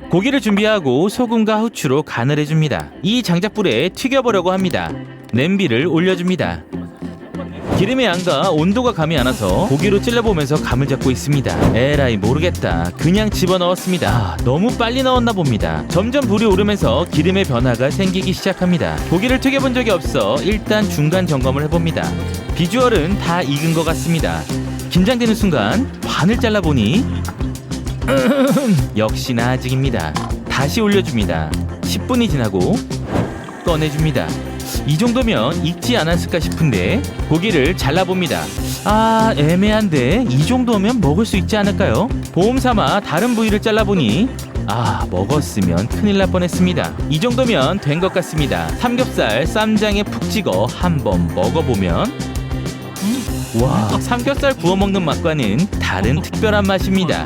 고기를 준비하고 소금과 후추로 간을 해줍니다. 이 장작불에 튀겨보려고 합니다. 냄비를 올려줍니다. 기름의 양과 온도가 감이 안 와서 고기로 찔러보면서 감을 잡고 있습니다. 에라이 모르겠다. 그냥 집어넣었습니다. 너무 빨리 넣었나 봅니다. 점점 불이 오르면서 기름의 변화가 생기기 시작합니다. 고기를 튀겨본 적이 없어 일단 중간 점검을 해봅니다. 비주얼은 다 익은 것 같습니다. 긴장되는 순간 반을 잘라보니 역시나 아직입니다. 다시 올려줍니다. 10분이 지나고 꺼내줍니다. 이 정도면 익지 않았을까 싶은데 고기를 잘라봅니다. 아, 애매한데 이 정도면 먹을 수 있지 않을까요? 보험삼아 다른 부위를 잘라보니 먹었으면 큰일 날 뻔했습니다. 이 정도면 된 것 같습니다. 삼겹살 쌈장에 푹 찍어 한번 먹어보면 와, 삼겹살 구워 먹는 맛과는 다른 특별한 맛입니다.